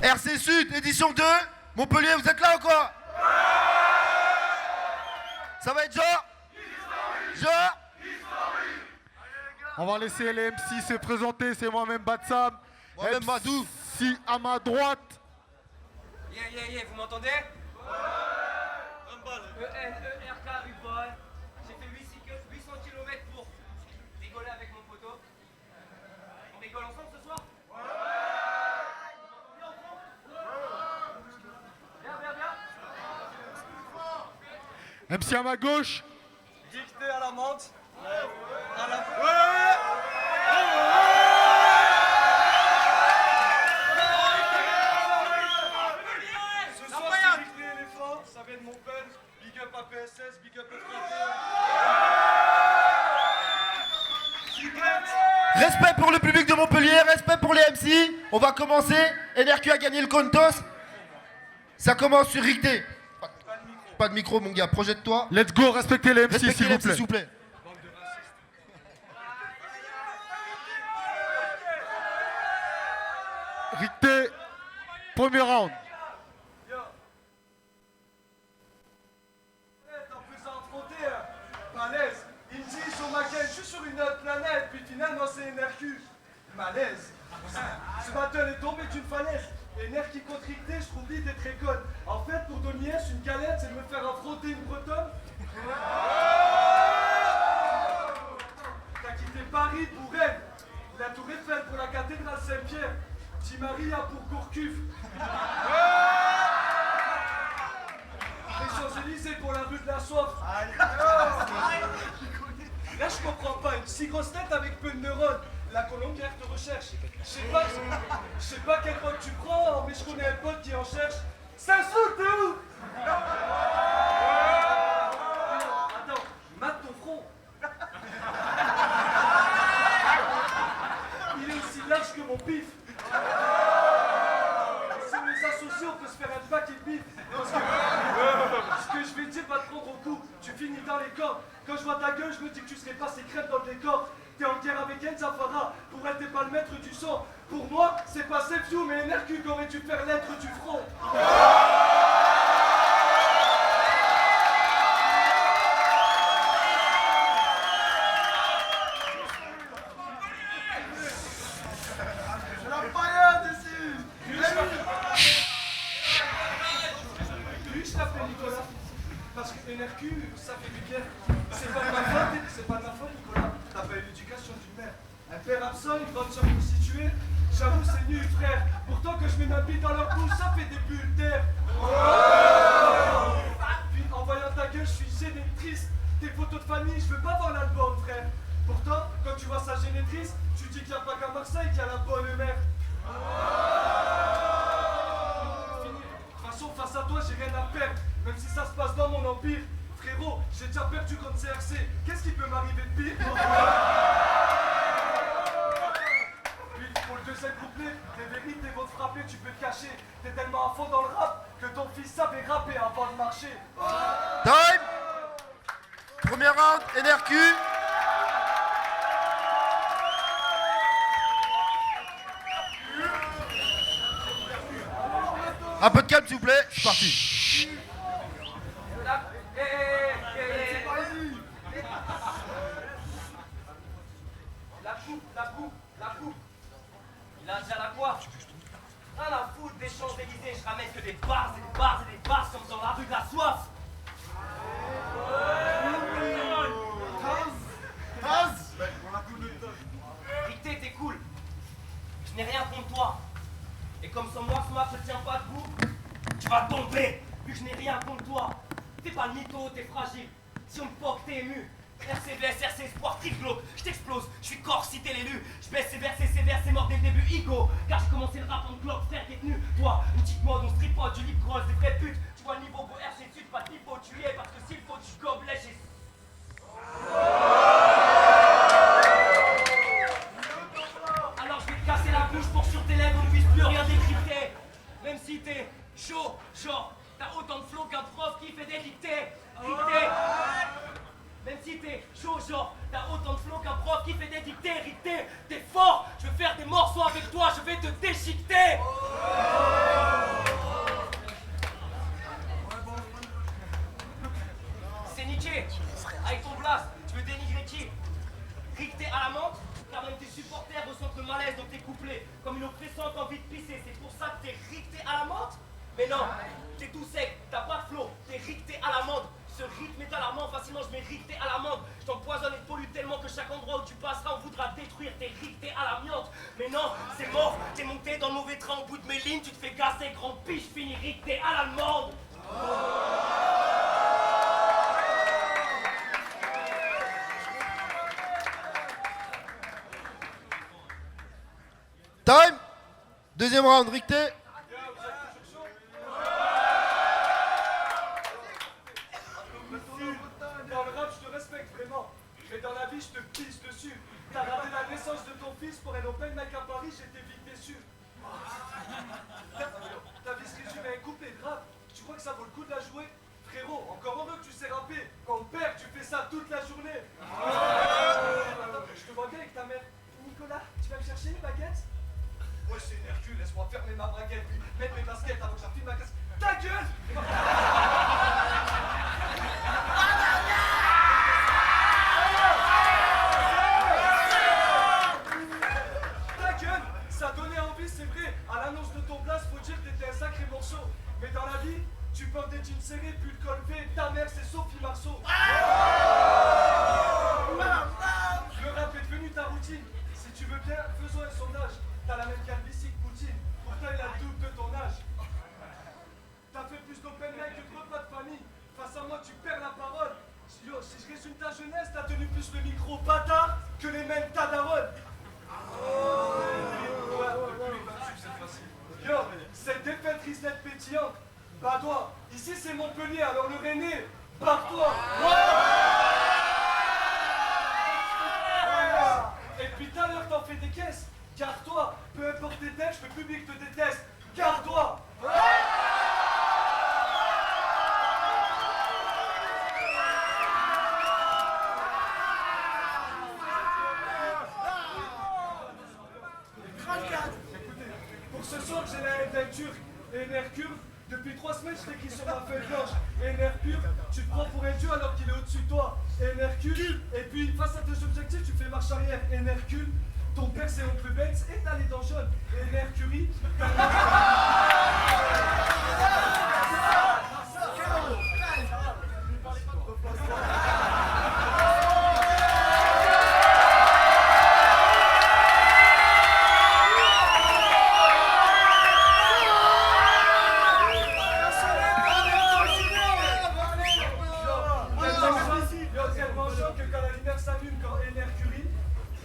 RC Sud, édition 2. Montpellier, vous êtes là ou quoi? Ça va être genre? On va laisser les MC se présenter, c'est moi-même Batsam. Moi-même Badou. Si à ma droite. Yeah, vous m'entendez? ENERK U-Boy. J'ai fait 800 km pour rigoler avec mon poteau. On rigole ensemble ce soir? Bien. MC à ma gauche. Dicté à la menthe. Ce soir, c'est Dicté éléphant, ça vient de mon père. Big up à PSS, big up à Respect pour le public de Montpellier, respect pour les MC. On va commencer. NRQ a gagné le Contos. Ça commence sur Ricté. Pas de micro, mon gars, projette-toi. Let's go, respectez les MC Respectez s'il les vous MC, plaît. s'il vous plaît. Ricté, premier round. On peut s'affronter, malaise. Il me dit sur ma gueule, je suis sur une autre planète, puis finalement c'est NRQ. Malaise. Ce matin est tombé d'une falaise. NRQ contre Ricté, je trouve l'idée très conne. En fait, pour Doniès, une galette, c'est de me faire affronter une bretonne. T'as quitté Paris pour elle. La Tour Eiffel pour la cathédrale Saint-Pierre. Di Maria pour Gourcuff. Les Champs-Élysées pour la rue de la soif. Là, je comprends pas. Une si grosse tête avec peu de neurones. La colombière te recherche. Je sais pas quelle drogue tu prends, mais je connais un pote qui en cherche. Ça saute, t'es où? Attends, mate ton front. Il est aussi large que mon pif. Si on les associe, on peut se faire un paquet de bif. Ce que je vais te dire va te prendre au coup. Tu finis dans les corps. Quand je vois ta gueule, je me dis que tu serais passé crème dans le décor. T'es en guerre avec Enza Farah. Pour elle, t'es pas le maître du sang. Pour moi, c'est pas Sepsiou, mais NRQ qui aurait dû faire l'être du front. Je t'appelle Nicolas, parce que NRQ, ça fait du bien. C'est pas de ma faute, Nicolas. T'as pas eu l'éducation d'une mère. Un père absent, une grande soeur prostituée. J'avoue, c'est nul, frère. Pourtant que je mets ma bite dans leur bouche, ça fait des bulles d'air. Puis en voyant ta gueule, je suis gêné, triste. Tes photos de famille, je veux pas voir l'album, frère. Pourtant, quand tu vois sa génétrice, tu dis qu'il n'y a pas qu'à Marseille qu'il y a la bonne mère. Face à toi, j'ai rien à perdre, même si ça se passe dans mon empire. Frérot, j'ai déjà perdu contre CRC. Qu'est-ce qui peut m'arriver de pire? Puis, pour le deuxième couplet, les vérités vont te frapper, tu peux te cacher. T'es tellement à fond dans le rap que ton fils savait rapper avant de marcher. Time. Premier round, NRQ. Un peu de calme, s'il vous plaît. C'est parti. La coupe. Il a déjà la quoi? Rien à foutre des Champs-Élysées, je ramène que des bars et des bars et des bars comme dans la rue de la soif. Ricté, t'es cool. Je n'ai rien contre toi. Et comme sans moi, ce match ne tient pas debout, tu vas tomber, vu que je n'ai rien contre toi. T'es pas le mytho, t'es fragile. Si on me poque, t'es ému. RC blesse, RC espoir, triplo, je t'explose, je suis corps si t'es l'élu. Je baisse sévère, c'est mort dès le début, ego. Car j'ai commencé le rap en clock, frère qui est tenu. Toi, une petite mode, on strip du lip gross, des vraies putes. Tu vois le niveau beau RC Sud, pas de niveau, tu y es, parce que s'il faut, tu gobes lèche et... Alors je vais te casser la bouche pour que sur tes lèvres on ne puisse plus rien décrypter. Même si t'es chaud, genre, t'as autant de flow qu'un prof qui fait des dictées. Même si t'es chaud, genre, t'as autant de flow qu'un prof qui fait des dictées. T'es fort, je vais faire des morceaux avec toi, je vais te déchiqueter. à la menthe, car même tes supporters ressentent le malaise dans tes couplets, comme une oppressante envie de pisser. C'est pour ça que t'es ricté à la menthe? Mais non, t'es tout sec, t'as pas de flow, t'es ricté à l'amande. Ce rythme est alarmant, facilement je m'ai ricté à l'amande. Je t'empoisonne et te pollue tellement que chaque endroit où tu passeras, on voudra détruire. T'es ricté à l'amiante. Mais non, c'est mort, t'es monté dans le mauvais train au bout de mes lignes, tu te fais gasser, grand piche, fini ricté à l'allemande. Time. Deuxième round, ricté. Dans le rap, je te respecte vraiment. Mais dans la vie, je te pisse dessus. T'as raté la naissance de ton fils pour un open mic à Paris, j'étais vite déçu. Ta vie se résume à un couplet de rap. Tu crois que ça vaut le coup de la jouer? Frérot, encore heureux que tu sais rapper. Quand on perd, tu fais ça toute la journée. Attends, je te vois bien avec ta mère. Nicolas, tu vas me chercher les baguettes? Ouais, c'est une Hercule, laisse-moi fermer ma braguette, puis mettre mes baskets avant que j'enfile ma casse. Ta gueule! Ta gueule! Ça donnait envie, c'est vrai. À l'annonce de ton place, faut dire que t'étais un sacré morceau. Mais dans la vie, tu portes des jeans serrés, puis le col V, ta mère c'est Sophie Marceau. Le rap est devenu ta routine. Si tu veux bien, faisons un sondage. T'as la même calvitie que Poutine. Pourtant il a le double de ton âge. T'as fait plus d'open mic que de repas de famille. Face à moi, tu perds la parole. Yo, si je résume ta jeunesse, t'as tenu plus le micro bâtard que les mêmes tadaroles. Yo, cette défaite risette pétillante. Badois, ici c'est Montpellier, alors le Rennais, barre-toi. Et puis tout à l'heure t'en fais des caisses. Garde-toi, peu importe tes textes, le public te déteste. Garde-toi. Pour ce soir, j'ai la haine d'un turc et une air curve. Depuis 3 semaines, je t'écris sur ma feuille blanche. Et une air pur, tu te prends pour un dieu alors qu'il est au-dessus de toi. Et une Hercule, et puis face à tes objectifs, tu fais marche arrière. Et une Hercule, ton père c'est oncle Benz et t'as les dents jaunes. Et une Hercurie,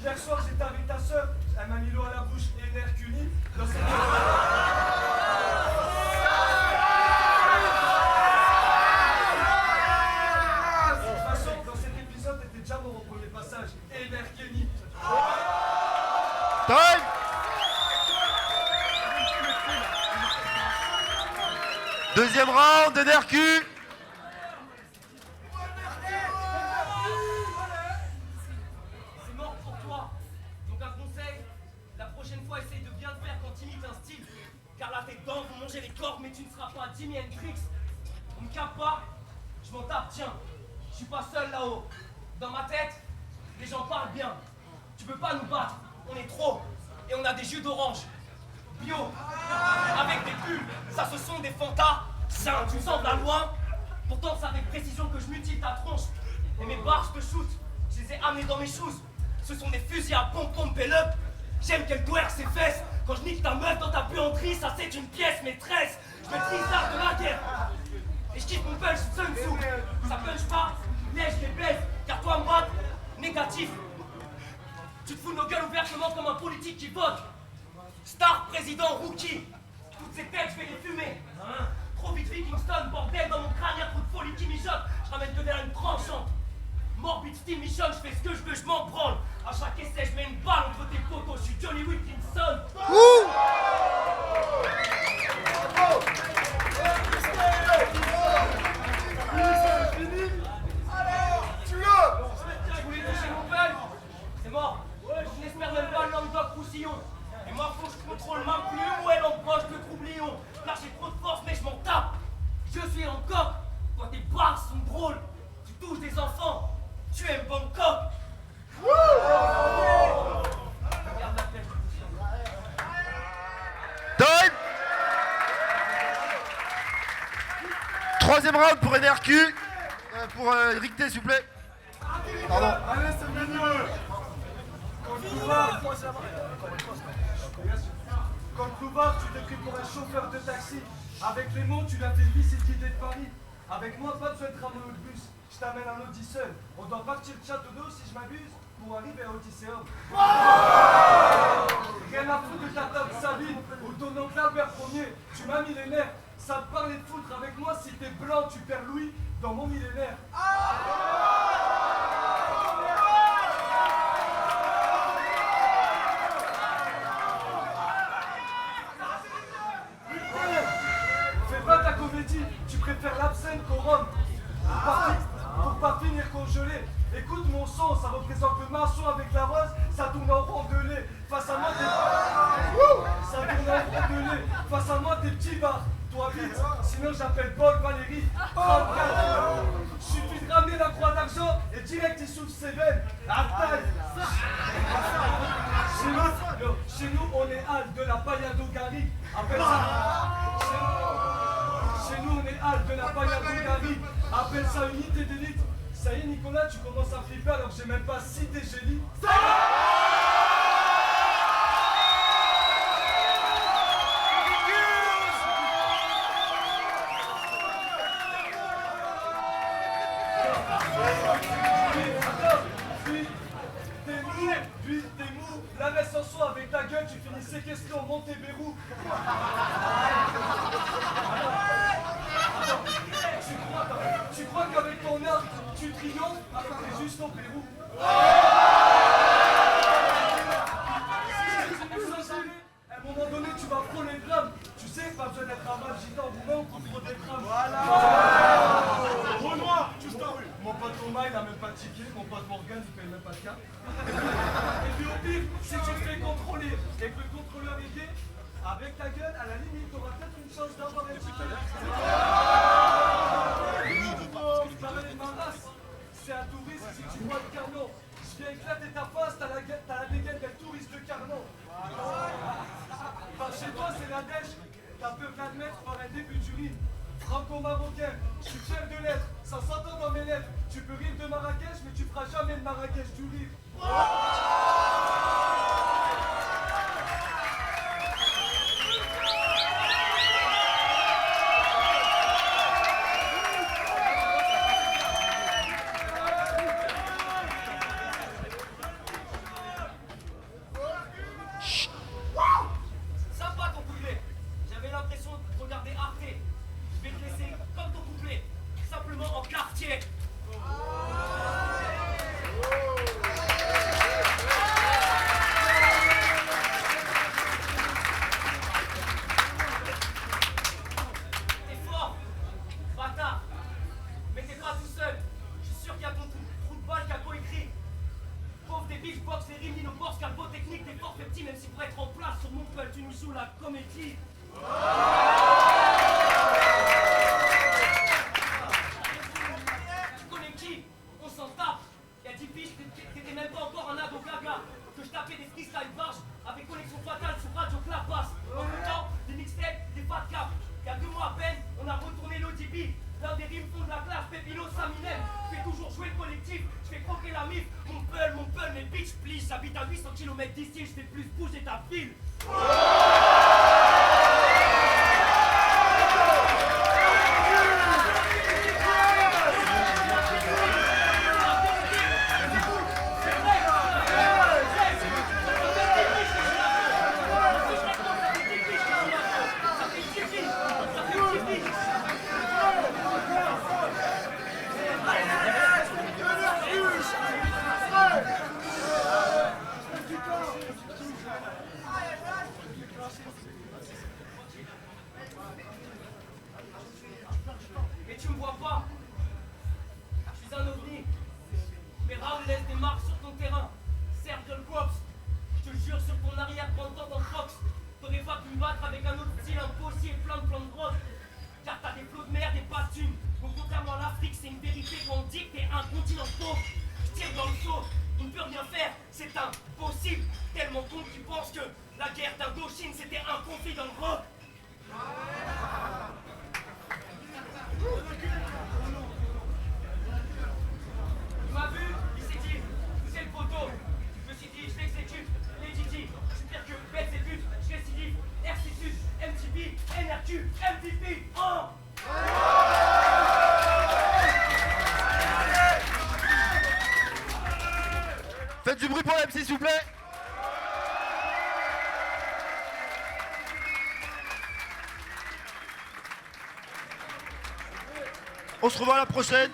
hier soir j'étais avec ta soeur, elle m'a mis l'eau à la bouche et une Hercule. Dans cette... De toute façon, dans cet épisode, t'étais déjà mort au premier passage. Et une Hercule. Time. Deuxième round, NRQ. C'est mort pour toi. Donc un conseil, la prochaine fois essaye de bien le faire quand t'imites un style. Car là tes dents vont manger les cordes mais tu ne seras pas Jimi Hendrix. On me capte pas, je m'en tape, tiens. Je suis pas seul là-haut. Dans ma tête, les gens parlent bien. Tu peux pas nous battre, on est trop. Et on a des jus d'orange. Bio, avec des bulles, ça ce sont des fantassins. Tu me sembles à loin, pourtant c'est avec précision que je mutile ta tronche. Et mes barres, je te shoot, je les ai amenés dans mes shoes. Ce sont des fusils à pom-pom up. J'aime qu'elle twerk ses fesses. Quand je nique ta meuf dans ta buanderie, ça c'est une pièce maîtresse. Je maîtrise l'art de la guerre. Et je kiffe mon punch Sun Tzu. Ça punch pas, mais je les baise. Car toi, moi, négatif. Tu te fous de nos gueules ouvertement comme un politique qui vote. Star, président, rookie. Toutes ces têtes, je vais les fumer. Hein? Trop vite Kingston, bordel dans mon crâne, y'a trop de folie qui mijote. Je ramène que vers une tranchante. Morbid Steel Mission, je fais ce que je veux, je m'en branle. À chaque essai, je mets une balle entre tes potos, je suis Johnny Wilkinson. Tu voulais toucher mon pelle? C'est mort. Je n'espère même pas le lambda Roussillon. Et moi, faut que je contrôle ma plume ou elle empoche le troublion. Là, j'ai trop de force, mais je m'en tape. Je suis en coq. Toi, tes barres sont drôles. Tu touches des enfants. Tu aimes Bangkok. Regarde la tête. Time. Troisième round pour NRQ. Pour Ricté, s'il vous plaît. Pardon. Allez, c'est mieux. Quand le Louvard, tu t'es pris pour un chauffeur de taxi. Avec les mots, tu l'as fait visite guidée de Paris. Avec moi, pas besoin de ramener le bus. Je t'amène en Odyssée. On doit partir de Château-d'Eau, si je m'abuse, pour arriver à Odysseum. Rien à foutre de ta table Sabine ou ton oncle Albert Ier. Tu m'as mis les nerfs. Ça te parlait de foutre avec moi. Si t'es blanc, tu perds Louis dans mon millénaire. Fais pas ta comédie, tu préfères l'absinthe qu'au rhum. Pour pas finir congelé. Écoute mon son, ça représente le maçon avec la rose, ça tourne en rond de lait. Face à moi, t'es... Ça tourne en rond de lait. Face à moi, t'es petits bars. Toi vite, sinon j'appelle Paul Valérie. 34. Suffit de ramener la croix d'argent et direct il souffle ses veines. À taille. Chez nous, on est Al de la Payado Garrigue. Appelle ça. Chez nous, on est Al de la Payado Garrigue. Appelle ça unité d'élite. Ça y est, Nicolas, tu commences à flipper alors que j'ai même pas cité Gélie. Puis t'es mou, la laisse en soi avec ta gueule, tu finis séquestré au Montebérou. Tu crois qu'avec ton art, tu triomphes alors que t'es juste au Pérou. À un moment donné, tu vas frôler le drame. Tu sais, pas besoin d'être un mal gitan roumain pour frôler des drames. Voilà. Renoir, juste en rue. Mon pote Thomas, il a même pas de ticket. Mon pote Morgan, il paye même pas de carte. Et puis au pire, si tu te fais contrôler et que le contrôleur est gay, avec ta gueule, à la limite, t'auras peut-être une chance d'avoir un ticket. Parler de ma race, c'est un touriste si tu vois le carnon. Je viens éclater ta face, t'as la dégaine d'un touriste de carnon. Enfin, chez toi, c'est la dèche. T'as peur d'admettre par un début d'urine. Franco-marocain, je suis chef de lettres, ça s'entend dans mes lettres. Tu peux rire de Marrakech, mais tu feras jamais de Marrakech du rire. Sympa ton couplet. J'avais l'impression de regarder Arte. Je vais te laisser comme ton couplet, simplement en quartier. T'es fort, bâtard. Mais t'es pas tout seul. Je suis sûr qu'il y a ton trou de balle qui a coécrit. Pauvre des beatbox, les rimes, nos box, calbo technique, des forfaits petits, même si pour être en place sur mon peuple, tu nous joues la comédie. Tu connais qui? On s'en tape. Il y a 10 piges, t'étais même pas encore un ado gaga. Que je tapais des freestyle barges avec connexion fatale sur Radio Clapas. En même temps, des mixtapes, des fat cap. Il y a 2 mois à peine, on a retourné l'ODB. L'un des rimes fond de la classe, Pépino, Saminem. Je fais toujours jouer le collectif, je fais croquer la mif. Mon peul, mes bitch, please. J'habite à 800 km d'ici, je fais plus bouger ta ville. c'est impossible. Tellement con qui pense que la guerre d'Indochine c'était un conflit dans le rock. Il m'a vu, il s'est dit, c'est le poteau. Je me suis dit, je l'exécute, Lady, je suis pire que Belzébuth, je récidive, RC-Sud, MTV, NRQ, MVP, Faites du bruit pour l'MC s'il vous plaît. On se revoit à la prochaine.